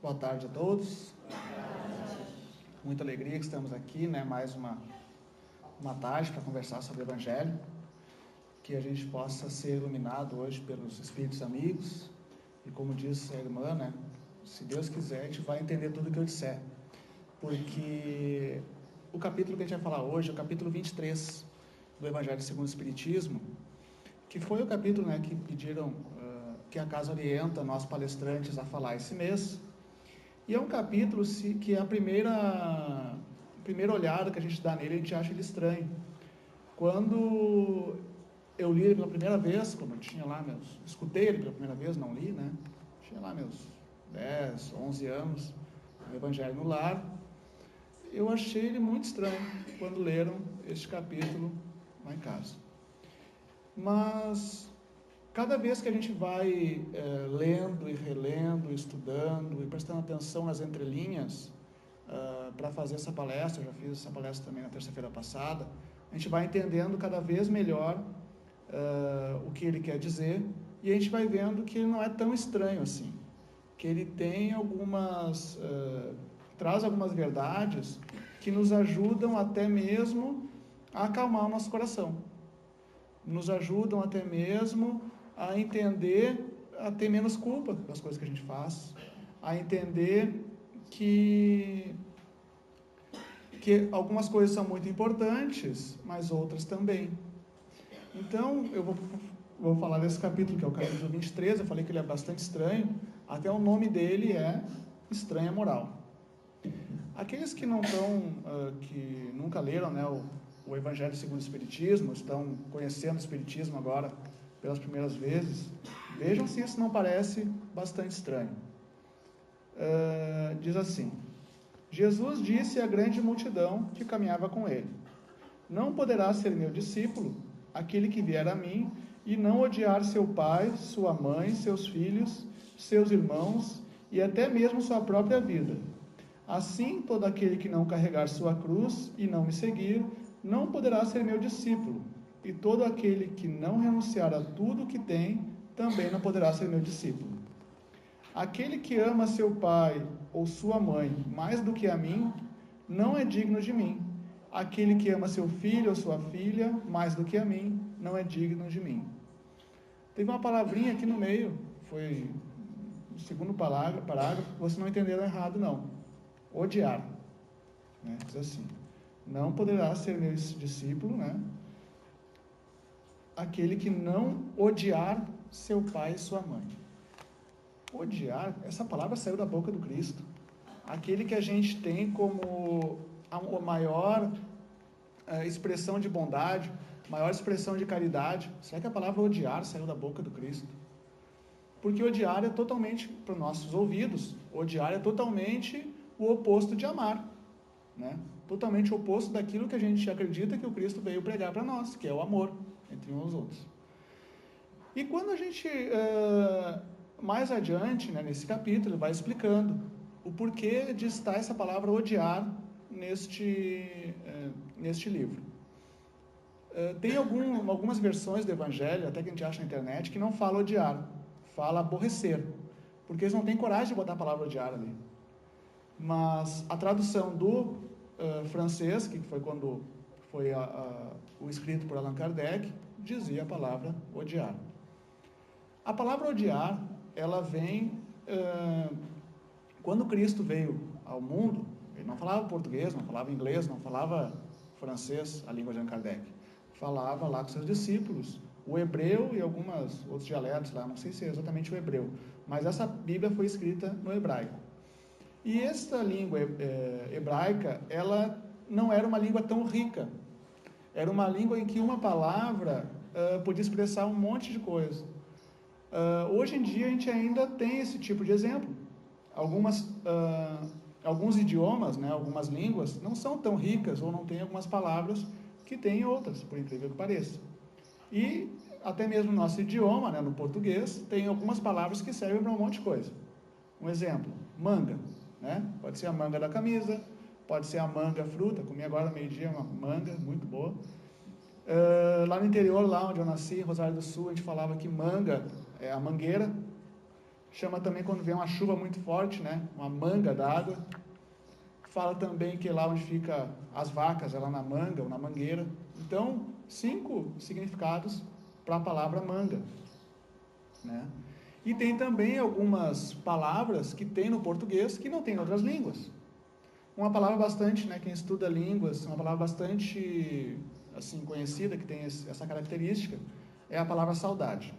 Boa tarde a todos. Muita alegria que estamos aqui, mais uma tarde para conversar sobre o Evangelho. Que a gente possa ser iluminado hoje pelos Espíritos amigos. E como disse a irmã, se Deus quiser, a gente vai entender tudo o que eu disser. Porque o capítulo que a gente vai falar hoje é o capítulo 23 do Evangelho segundo o Espiritismo, que foi o capítulo que pediram que a Casa orienta nós palestrantes a falar esse mês. E é um capítulo que é a primeira olhada que a gente dá nele, a gente acha ele estranho. Quando eu li ele pela primeira vez, quando eu tinha lá escutei ele pela primeira vez, não li, tinha lá meus 10, 11 anos, no Evangelho no Lar, eu achei ele muito estranho quando leram este capítulo lá em casa. Mas cada vez que a gente vai lendo e relendo, estudando e prestando atenção nas entrelinhas para fazer essa palestra, eu já fiz essa palestra também na terça-feira passada, a gente vai entendendo cada vez melhor o que ele quer dizer, e a gente vai vendo que ele não é tão estranho assim, que ele tem traz algumas verdades que nos ajudam até mesmo a acalmar o nosso coração, nos ajudam até mesmo a entender, a ter menos culpa das coisas que a gente faz, a entender que algumas coisas são muito importantes, mas outras também. Então, eu vou falar desse capítulo, que é o capítulo 23, eu falei que ele é bastante estranho, até o nome dele é Estranha Moral. Aqueles que que nunca leram o Evangelho segundo o Espiritismo, estão conhecendo o Espiritismo agora pelas primeiras vezes, vejam se isso não parece bastante estranho. Diz assim: Jesus disse à grande multidão que caminhava com ele: não poderá ser meu discípulo aquele que vier a mim e não odiar seu pai, sua mãe, seus filhos, seus irmãos e até mesmo sua própria vida. Assim, todo aquele que não carregar sua cruz e não me seguir, não poderá ser meu discípulo. E todo aquele que não renunciar a tudo o que tem, também não poderá ser meu discípulo. Aquele que ama seu pai ou sua mãe mais do que a mim, não é digno de mim. Aquele que ama seu filho ou sua filha mais do que a mim, não é digno de mim. Teve uma palavrinha aqui no meio, foi o segundo parágrafo, vocês não entenderam errado não. Odiar. Diz assim: não poderá ser meu discípulo, aquele que não odiar seu pai e sua mãe. Odiar, essa palavra saiu da boca do Cristo. Aquele que a gente tem como a maior expressão de bondade, maior expressão de caridade. Será que a palavra odiar saiu da boca do Cristo? Porque odiar é totalmente, para os nossos ouvidos, odiar é totalmente o oposto de amar, totalmente o oposto daquilo que a gente acredita que o Cristo veio pregar para nós, que é o amor entre uns e os outros. E quando a gente, mais adiante, nesse capítulo, vai explicando o porquê de estar essa palavra odiar neste livro. Tem algumas versões do Evangelho, até que a gente acha na internet, que não fala odiar, fala aborrecer, porque eles não têm coragem de botar a palavra odiar ali. Mas a tradução do francês, que foi quando foi o escrito por Allan Kardec, dizia a palavra odiar. A palavra odiar, ela vem quando Cristo veio ao mundo. Ele não falava português, não falava inglês, não falava francês, a língua de Allan Kardec. Falava lá com seus discípulos o hebreu e alguns outros dialetos lá, não sei se é exatamente o hebreu, mas essa Bíblia foi escrita no hebraico. E esta língua hebraica, ela não era uma língua tão rica. Era uma língua em que uma palavra podia expressar um monte de coisa. Hoje em dia a gente ainda tem esse tipo de exemplo. Alguns idiomas, algumas línguas, não são tão ricas ou não têm algumas palavras que tem outras, por incrível que pareça. E até mesmo no nosso idioma, no português, tem algumas palavras que servem para um monte de coisa. Um exemplo: manga. Pode ser a manga da camisa, pode ser a manga fruta. Comi agora no meio-dia uma manga muito boa. Lá no interior, lá onde eu nasci, em Rosário do Sul, a gente falava que manga é a mangueira. chama também quando vem uma chuva muito forte, né? Uma manga d'água. Fala também que lá onde fica as vacas, é lá na manga ou na mangueira. Então, 5 significados para a palavra manga, né? E tem também algumas palavras que tem no português que não tem em outras línguas. Uma palavra bastante, né, quem estuda línguas, uma palavra bastante assim conhecida, que tem essa característica, é a palavra saudade.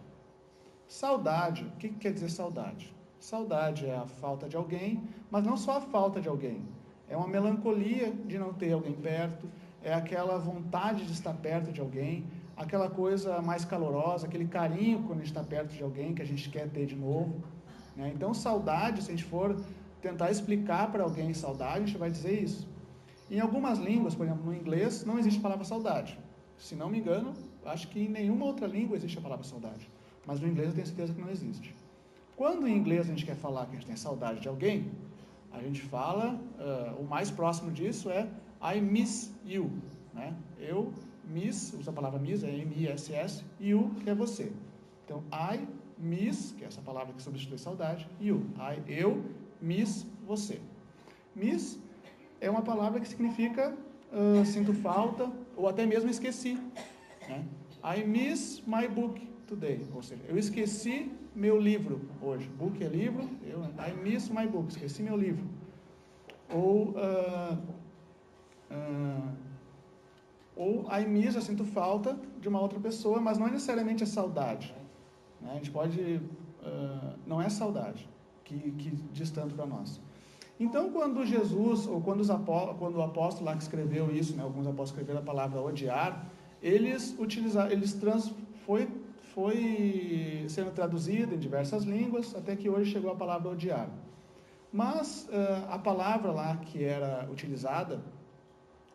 Saudade, o que quer dizer saudade? Saudade é a falta de alguém, mas não só a falta de alguém. É uma melancolia de não ter alguém perto, é aquela vontade de estar perto de alguém, aquela coisa mais calorosa, aquele carinho quando a gente está perto de alguém que a gente quer ter de novo, né? Então, saudade, se a gente for tentar explicar para alguém saudade, a gente vai dizer isso. Em algumas línguas, por exemplo, no inglês, não existe a palavra saudade. Se não me engano, acho que em nenhuma outra língua existe a palavra saudade. Mas no inglês eu tenho certeza que não existe. Quando em inglês a gente quer falar que a gente tem saudade de alguém, a gente fala, o mais próximo disso é I miss you, né? Eu miss, usa a palavra miss, é M-I-S-S, you, que é você. Então, I miss, que é essa palavra que substitui saudade, you. Eu miss você. Miss é uma palavra que significa sinto falta, ou até mesmo esqueci, né? I miss my book today, ou seja, eu esqueci meu livro hoje. Book é livro, I miss my book, esqueci meu livro. Ou I miss, eu sinto falta de uma outra pessoa, mas não é necessariamente a saudade, né? A gente pode, não é saudade que diz tanto para nós. Então, quando Jesus, ou quando o apóstolo lá que escreveu isso, né, alguns apóstolos escreveram a palavra odiar, foi sendo traduzido em diversas línguas, até que hoje chegou a palavra odiar. Mas a palavra lá que era utilizada,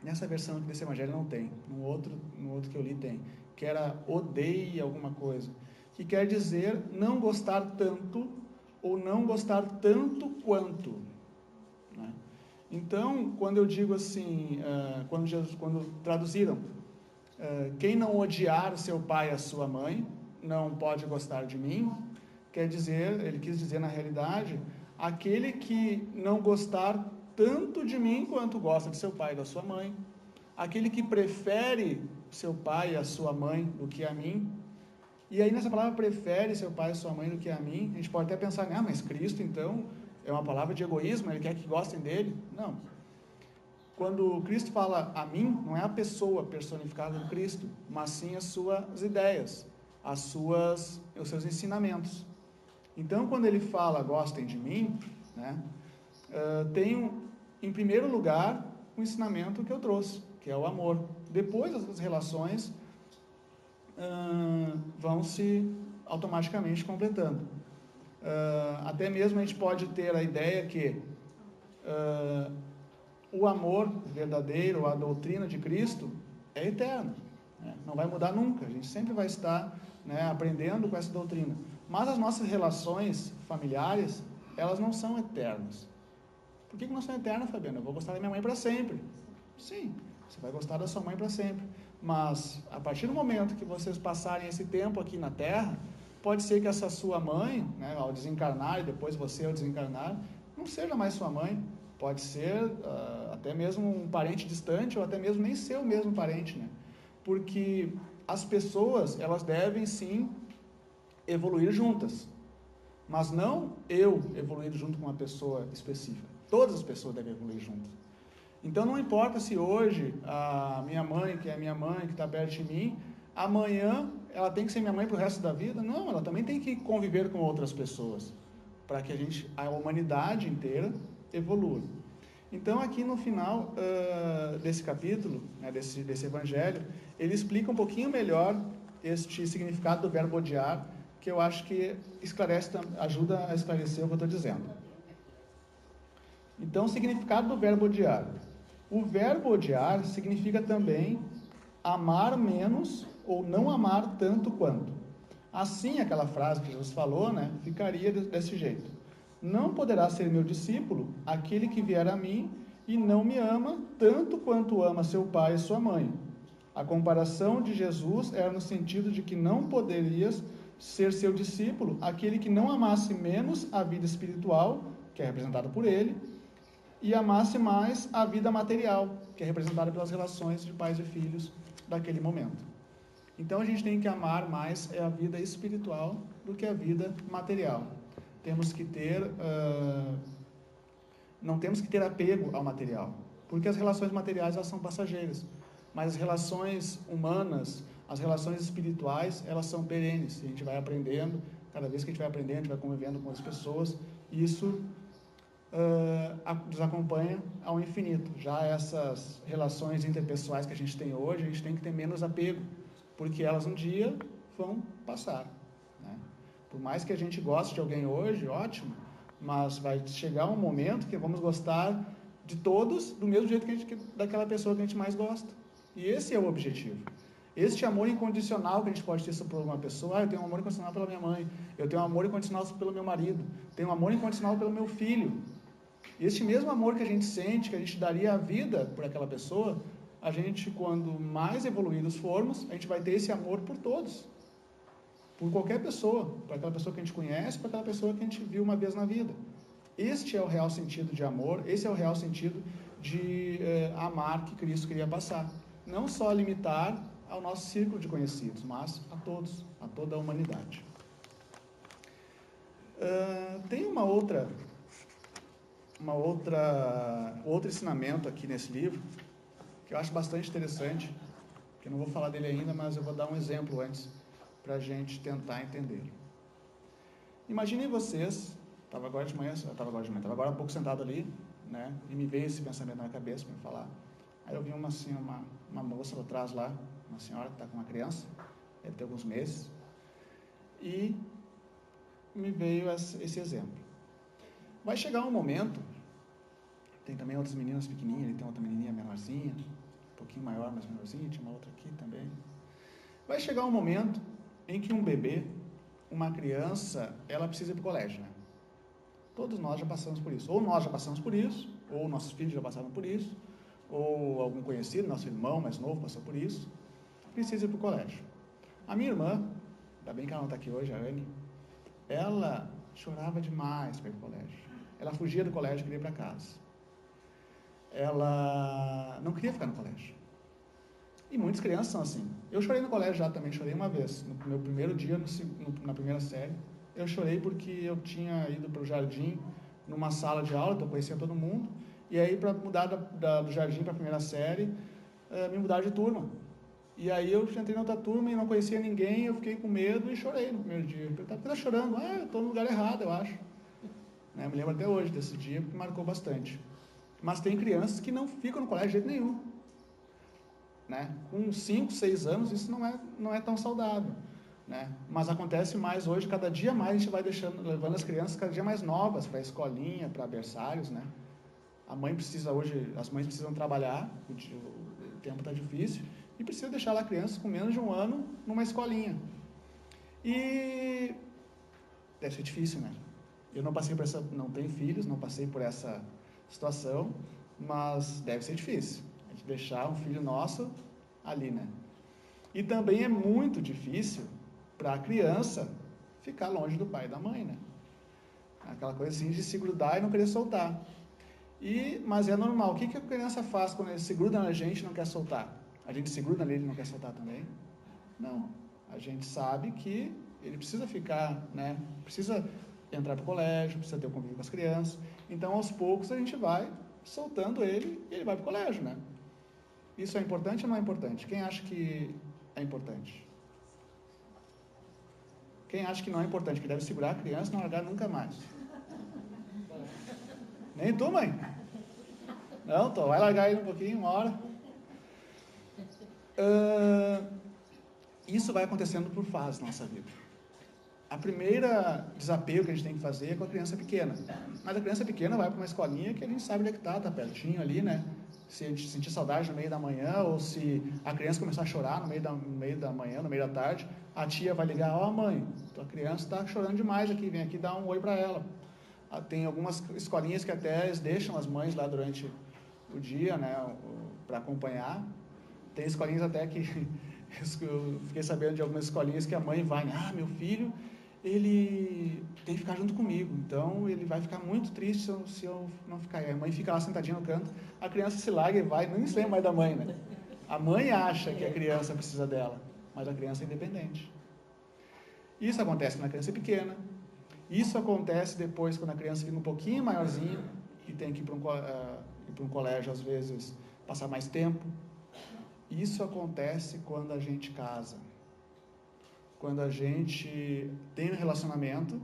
nessa versão aqui desse evangelho não tem, no outro que eu li tem, que era odeie alguma coisa, que quer dizer não gostar tanto, ou não gostar tanto quanto, né? Então, quando eu digo assim, quando traduziram, quem não odiar seu pai e a sua mãe, não pode gostar de mim, quer dizer, ele quis dizer na realidade, aquele que não gostar tanto de mim quanto gosta de seu pai e da sua mãe, aquele que prefere seu pai e a sua mãe do que a mim. E aí nessa palavra prefere seu pai e sua mãe do que a mim, a gente pode até pensar, mas Cristo então é uma palavra de egoísmo, ele quer que gostem dele. Não. Quando Cristo fala a mim, não é a pessoa personificada em Cristo, mas sim as suas ideias, os seus ensinamentos. Então, quando ele fala gostem de mim, né, tem, em primeiro lugar, o ensinamento que eu trouxe, que é o amor. Depois, as relações vão se automaticamente completando. Até mesmo a gente pode ter a ideia que o amor verdadeiro, a doutrina de Cristo, é eterno, né? Não vai mudar nunca, a gente sempre vai estar, né, aprendendo com essa doutrina. Mas as nossas relações familiares, elas não são eternas. Por que não são eternas, Fabiana? Eu vou gostar da minha mãe para sempre. Sim, você vai gostar da sua mãe para sempre. Mas, a partir do momento que vocês passarem esse tempo aqui na Terra, pode ser que essa sua mãe, né, ao desencarnar, e depois você ao desencarnar, não seja mais sua mãe. Pode ser até mesmo um parente distante, ou até mesmo nem ser o mesmo parente, né? Porque as pessoas, elas devem sim evoluir juntas, mas não eu evoluir junto com uma pessoa específica. Todas as pessoas devem evoluir juntas. Então não importa se hoje a minha mãe, que é minha mãe, que está perto de mim, amanhã ela tem que ser minha mãe para o resto da vida. Não, ela também tem que conviver com outras pessoas, para que a humanidade inteira evolua. Então aqui no final desse capítulo, né, desse evangelho, ele explica um pouquinho melhor este significado do verbo odiar, que eu acho que ajuda a esclarecer o que eu estou dizendo. Então, o significado do verbo odiar. O verbo odiar significa também amar menos ou não amar tanto quanto. Assim, aquela frase que Jesus falou, né, ficaria desse jeito. Não poderá ser meu discípulo aquele que vier a mim e não me ama tanto quanto ama seu pai e sua mãe. A comparação de Jesus era no sentido de que não poderias ser seu discípulo aquele que não amasse menos a vida espiritual, que é representada por ele, e amasse mais a vida material, que é representada pelas relações de pais e filhos daquele momento. Então a gente tem que amar mais a vida espiritual do que a vida material. Temos que ter, não temos que ter apego ao material, porque as relações materiais elas são passageiras, mas as relações humanas, as relações espirituais, elas são perenes. A gente vai aprendendo, cada vez que a gente vai aprendendo, a gente vai convivendo com as pessoas, e isso nos acompanha ao infinito. Já essas relações interpessoais que a gente tem hoje, a gente tem que ter menos apego, porque elas um dia vão passar, né? Por mais que a gente goste de alguém hoje, ótimo, mas vai chegar um momento que vamos gostar de todos do mesmo jeito daquela pessoa que a gente mais gosta. E esse é o objetivo. Este amor incondicional que a gente pode ter por uma pessoa, eu tenho um amor incondicional pela minha mãe, eu tenho um amor incondicional pelo meu marido, tenho um amor incondicional pelo meu filho. Este mesmo amor que a gente sente, que a gente daria a vida por aquela pessoa, a gente, quando mais evoluídos formos, a gente vai ter esse amor por todos. Por qualquer pessoa, por aquela pessoa que a gente conhece, por aquela pessoa que a gente viu uma vez na vida. Este é o real sentido de amor, esse é o real sentido de amar que Cristo queria passar. Não só limitar ao nosso círculo de conhecidos, mas a todos, a toda a humanidade. Tem outro ensinamento aqui nesse livro, que eu acho bastante interessante, que eu não vou falar dele ainda, mas eu vou dar um exemplo antes, para a gente tentar entender. Imaginem vocês, estava agora há pouco sentado ali, né, e me veio esse pensamento na cabeça para me falar. Aí eu vi uma moça lá atrás lá, uma senhora que está com uma criança, deve ter alguns meses, e me veio esse exemplo. Vai chegar um momento, tem também outras meninas pequenininhas, tem outra menininha menorzinha, um pouquinho maior, mas menorzinha, tinha uma outra aqui também. Vai chegar um momento em que um bebê, uma criança, ela precisa ir para o colégio, né? Todos nós já passamos por isso. Ou nós já passamos por isso, ou nossos filhos já passaram por isso, ou algum conhecido, nosso irmão mais novo passou por isso, precisa ir para o colégio. A minha irmã, ainda bem que ela não está aqui hoje, a Anne, ela chorava demais para ir para o colégio. Ela fugia do colégio e queria ir para casa. Ela não queria ficar no colégio. E muitas crianças são assim. Eu chorei no colégio já também, chorei uma vez. No meu primeiro dia, na primeira série, eu chorei porque eu tinha ido para o jardim, numa sala de aula, então eu conhecia todo mundo, e aí para mudar do jardim para a primeira série, me mudaram de turma. E aí eu entrei na outra turma e não conhecia ninguém, eu fiquei com medo e chorei no primeiro dia. Eu perguntava, por que tá chorando? Eu estou no lugar errado, eu acho. Né? Eu me lembro até hoje desse dia, porque marcou bastante. Mas tem crianças que não ficam no colégio de jeito nenhum. Né? Com 5, 6 anos, isso não é tão saudável. Né? Mas acontece mais hoje, cada dia mais a gente vai levando as crianças cada dia mais novas para a escolinha, para berçários, né? As mães precisam trabalhar, o tempo está difícil, e precisa deixar lá crianças com menos de um ano numa escolinha. E deve ser difícil, né? Eu não passei por não tenho filhos, não passei por essa situação, mas deve ser difícil. A gente deixar um filho nosso ali, né? E também é muito difícil para a criança ficar longe do pai e da mãe, né? Aquela coisa assim de se grudar e não querer soltar. Mas é normal. O que a criança faz quando ele se gruda na gente e não quer soltar? A gente se gruda nele e não quer soltar também? Não. A gente sabe que ele precisa ficar, né? Precisa entrar para o colégio, precisa ter o convívio com as crianças. Então, aos poucos, a gente vai soltando ele e ele vai para o colégio, né? Isso é importante ou não é importante? Quem acha que é importante? Quem acha que não é importante, que deve segurar a criança e não largar nunca mais? Nem tu, mãe? Não, vai largar ele um pouquinho, uma hora. Isso vai acontecendo por fases na nossa vida. A primeira desapego que a gente tem que fazer é com a criança pequena. Mas a criança pequena vai para uma escolinha que a gente sabe onde é que está pertinho ali, né? Se a gente sentir saudade no meio da manhã, ou se a criança começar a chorar no meio da manhã, no meio da tarde, a tia vai ligar, mãe, tua criança está chorando demais aqui, vem aqui dar um oi para ela. Tem algumas escolinhas que até eles deixam as mães lá durante o dia, né, para acompanhar. Tem escolinhas até que Eu fiquei sabendo de algumas escolinhas que a mãe vai, meu filho, ele tem que ficar junto comigo, então ele vai ficar muito triste se eu não ficar. E a mãe fica lá sentadinha no canto, a criança se larga e vai, nem se lembra mais da mãe, né? A mãe acha que a criança precisa dela, mas a criança é independente. Isso acontece na criança pequena, isso acontece depois quando a criança fica um pouquinho maiorzinha e tem que ir para um colégio, às vezes, passar mais tempo. Isso acontece quando a gente casa. Quando a gente tem um relacionamento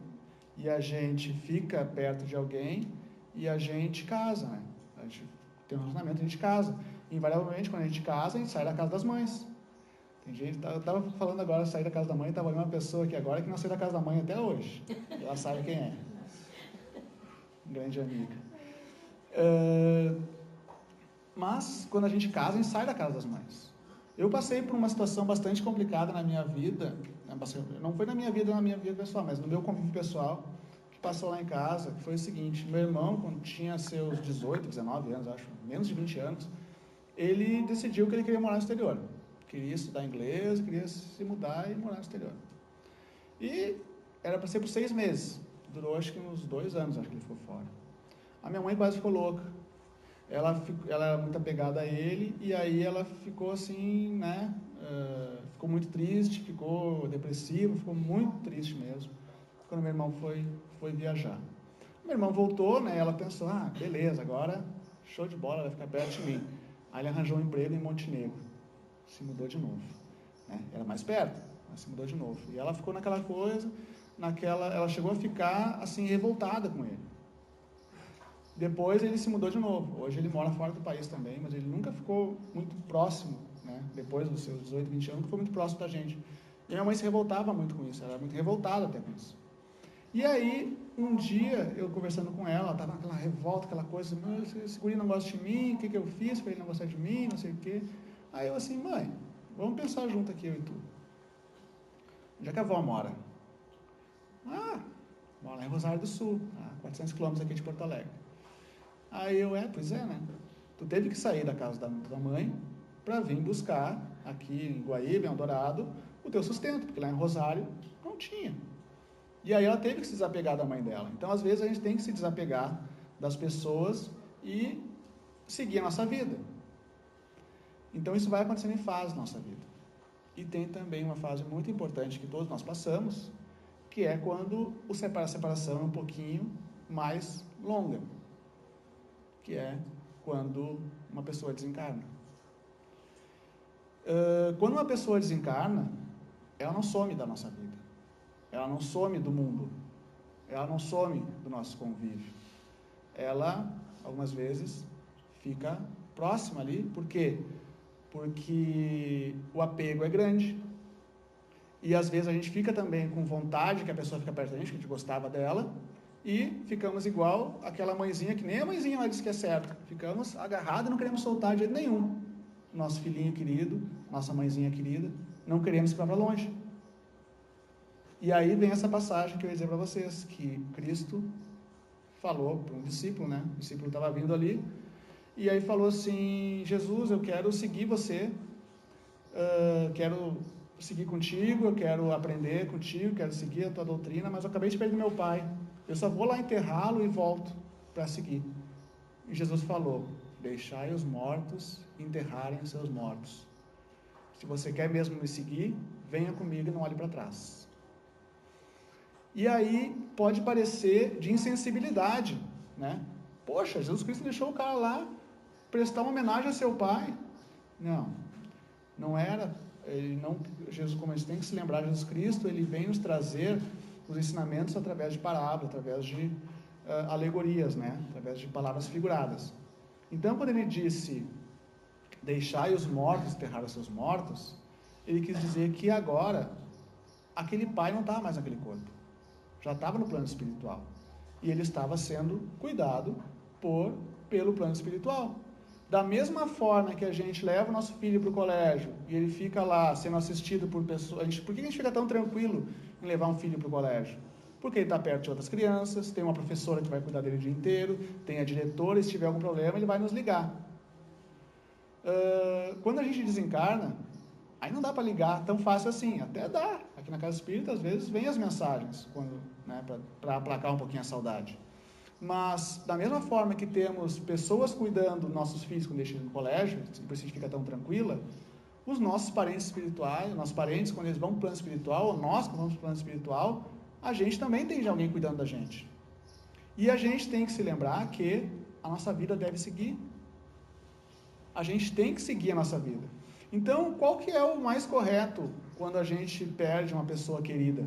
e a gente fica perto de alguém e a gente casa, né? A gente tem um relacionamento, a gente casa. Invariavelmente, quando a gente casa, a gente sai da casa das mães. Tem gente, eu estava falando agora de sair da casa da mãe, estava olhando uma pessoa aqui agora que não saiu da casa da mãe até hoje. Ela sabe quem é. Grande amiga. Mas, quando a gente casa, a gente sai da casa das mães. Eu passei por uma situação bastante complicada na minha vida, não foi na minha vida pessoal, mas no meu convívio pessoal, que passou lá em casa, que foi o seguinte: meu irmão, quando tinha seus 18, 19 anos, acho, menos de 20 anos, ele decidiu que ele queria morar no exterior. Queria estudar inglês, queria se mudar e morar no exterior. E era para ser por 6 meses. Durou acho que uns 2 anos, acho que ele ficou fora. A minha mãe quase ficou louca. Ela era muito apegada a ele, e aí ela ficou assim, né? Ficou muito triste, ficou depressiva, ficou muito triste mesmo, quando meu irmão foi viajar. Meu irmão voltou, né? Ela pensou, beleza, agora show de bola, vai ficar perto de mim. Aí ele arranjou um emprego em Montenegro, se mudou de novo, né? Era mais perto, mas se mudou de novo. E ela ficou naquela coisa, ela chegou a ficar assim revoltada com ele. Depois ele se mudou de novo. Hoje ele mora fora do país também, mas ele nunca ficou muito próximo, né? Depois dos seus 18, 20 anos, nunca foi muito próximo da gente. E minha mãe se revoltava muito com isso, ela era muito revoltada até com isso. E aí, um dia, eu conversando com ela estava naquela revolta, aquela coisa, esse guri não gosta de mim, o que eu fiz para ele não gostar de mim, não sei o quê. Aí eu assim, mãe, vamos pensar junto aqui, eu e tu. Onde é que a avó mora? Mora lá em Rosário do Sul, a 400 quilômetros aqui de Porto Alegre. Aí eu, pois é, né? Tu teve que sair da casa da tua mãe para vir buscar aqui em Guaíba, em Eldorado, o teu sustento, porque lá em Rosário não tinha. E aí ela teve que se desapegar da mãe dela. Então, às vezes, a gente tem que se desapegar das pessoas e seguir a nossa vida. Então, isso vai acontecendo em fases na nossa vida. E tem também uma fase muito importante que todos nós passamos, que é quando a separação é um pouquinho mais longa, que é quando uma pessoa desencarna. Quando uma pessoa desencarna, ela não some da nossa vida, ela não some do mundo, ela não some do nosso convívio. Ela, algumas vezes, fica próxima ali. Por quê? Porque o apego é grande, e às vezes a gente fica também com vontade que a pessoa fica perto da gente, que a gente gostava dela, e ficamos igual aquela mãezinha, que nem a mãezinha ela disse que é certo, ficamos agarrados e não queremos soltar de jeito nenhum. Nosso filhinho querido, nossa mãezinha querida, não queremos ficar para longe. E aí vem essa passagem que eu ia dizer para vocês, que Cristo falou para um discípulo, né? O discípulo estava vindo ali, e aí falou assim: Jesus, eu quero seguir você, quero seguir contigo, eu quero aprender contigo, quero seguir a tua doutrina, mas eu acabei de perder meu pai, eu só vou lá enterrá-lo e volto para seguir. E Jesus falou: deixai os mortos enterrarem os seus mortos. Se você quer mesmo me seguir, venha comigo e não olhe para trás. E aí pode parecer de insensibilidade, né? Poxa, Jesus Cristo deixou o cara lá prestar uma homenagem a seu pai. Não era. Jesus, como a gente tem que se lembrar, Jesus Cristo, ele vem nos trazer os ensinamentos através de parábolas, através de alegorias, né? Através de palavras figuradas. Então, quando ele disse: deixai os mortos enterrar os seus mortos, ele quis dizer que agora aquele pai não estava mais naquele corpo, já estava no plano espiritual, e ele estava sendo cuidado pelo plano espiritual. Da mesma forma que a gente leva o nosso filho para o colégio e ele fica lá sendo assistido por pessoas. Por que a gente fica tão tranquilo em levar um filho para o colégio? Porque ele está perto de outras crianças, tem uma professora que vai cuidar dele o dia inteiro, tem a diretora, e se tiver algum problema ele vai nos ligar. Quando a gente desencarna, Aí não dá para ligar tão fácil assim, até dá. Aqui na Casa Espírita, às vezes, vem as mensagens, né, para aplacar um pouquinho a saudade. Mas, da mesma forma que temos pessoas cuidando dos nossos filhos quando deixam no colégio, por isso a gente fica tão tranquila, os nossos parentes espirituais, nossos parentes, quando eles vão para o plano espiritual, ou nós, quando vamos para o plano espiritual, a gente também tem de alguém cuidando da gente. E a gente tem que se lembrar que a nossa vida deve seguir. A gente tem que seguir a nossa vida. Então, qual que é o mais correto quando a gente perde uma pessoa querida?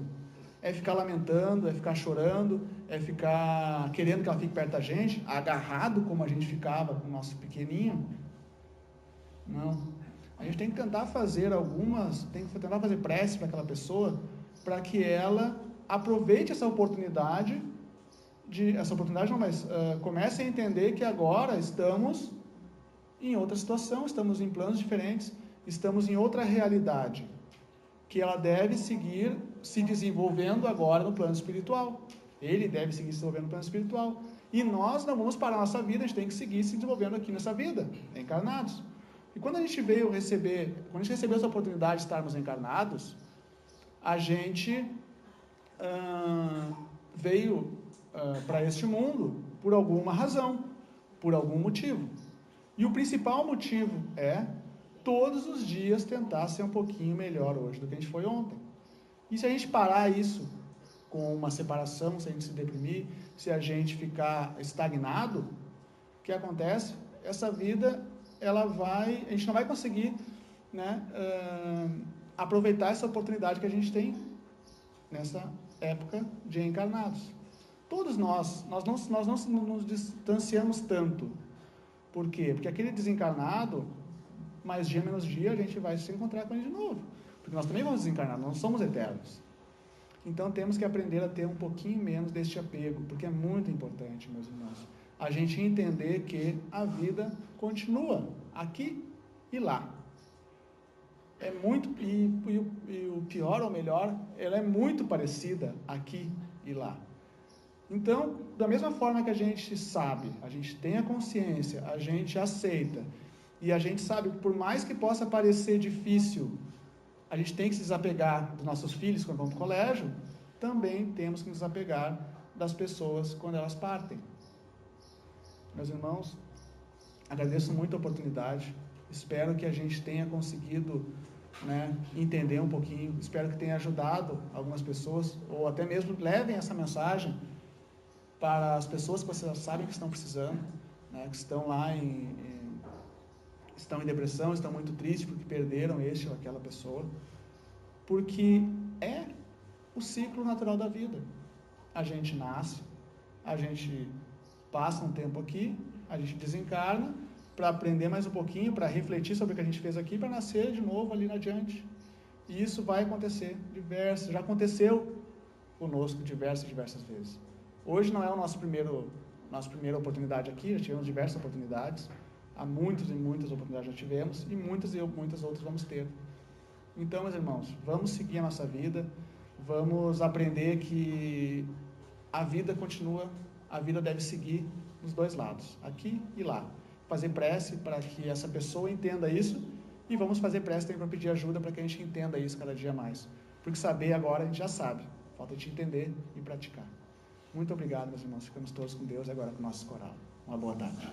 É ficar lamentando, é ficar chorando, é ficar querendo que ela fique perto da gente, agarrado como a gente ficava com o nosso pequenininho? Não. A gente tem que tentar fazer tentar fazer prece para aquela pessoa, para que ela aproveite essa oportunidade, comece a entender que agora estamos em outra situação, estamos em planos diferentes, estamos em outra realidade, que ela deve seguir se desenvolvendo agora no plano espiritual. Ele deve seguir se desenvolvendo no plano espiritual. E nós não vamos parar a nossa vida, a gente tem que seguir se desenvolvendo aqui nessa vida, encarnados. E quando a gente recebeu essa oportunidade de estarmos encarnados, a gente veio para este mundo por alguma razão, por algum motivo. E o principal motivo é todos os dias tentar ser um pouquinho melhor hoje do que a gente foi ontem. E se a gente parar isso com uma separação, se a gente se deprimir, se a gente ficar estagnado, o que acontece? Essa vida, a gente não vai conseguir, né, aproveitar essa oportunidade que a gente tem nessa época de encarnados. Todos nós não nos distanciamos tanto. Por quê? Porque aquele desencarnado, mais dia menos dia, a gente vai se encontrar com ele de novo. Porque nós também vamos desencarnar, nós não somos eternos. Então temos que aprender a ter um pouquinho menos deste apego, porque é muito importante, meus irmãos, a gente entender que a vida continua aqui e lá. E o pior ou melhor, ela é muito parecida aqui e lá. Então, da mesma forma que a gente sabe, a gente tem a consciência, a gente aceita, e a gente sabe que por mais que possa parecer difícil, a gente tem que se desapegar dos nossos filhos quando vão para o colégio, também temos que nos desapegar das pessoas quando elas partem. Meus irmãos, agradeço muito a oportunidade, espero que a gente tenha conseguido, né, entender um pouquinho, espero que tenha ajudado algumas pessoas, ou até mesmo levem essa mensagem para as pessoas que vocês sabem que estão precisando, né, que estão lá estão em depressão, estão muito tristes porque perderam este ou aquela pessoa, porque é o ciclo natural da vida. A gente nasce, a gente passa um tempo aqui, a gente desencarna para aprender mais um pouquinho, para refletir sobre o que a gente fez aqui, para nascer de novo ali adiante. E isso vai acontecer já aconteceu conosco diversas vezes. Hoje não é a nossa primeira oportunidade aqui, já tivemos diversas oportunidades, há muitas e muitas oportunidades já tivemos, e muitas outras vamos ter. Então, meus irmãos, vamos seguir a nossa vida, vamos aprender que a vida continua, a vida deve seguir nos dois lados, aqui e lá. Fazer prece para que essa pessoa entenda isso, e vamos fazer prece também para pedir ajuda para que a gente entenda isso cada dia mais. Porque saber agora a gente já sabe, falta de entender e praticar. Muito obrigado, meus irmãos. Ficamos todos com Deus e agora com o nosso coral. Uma boa tarde.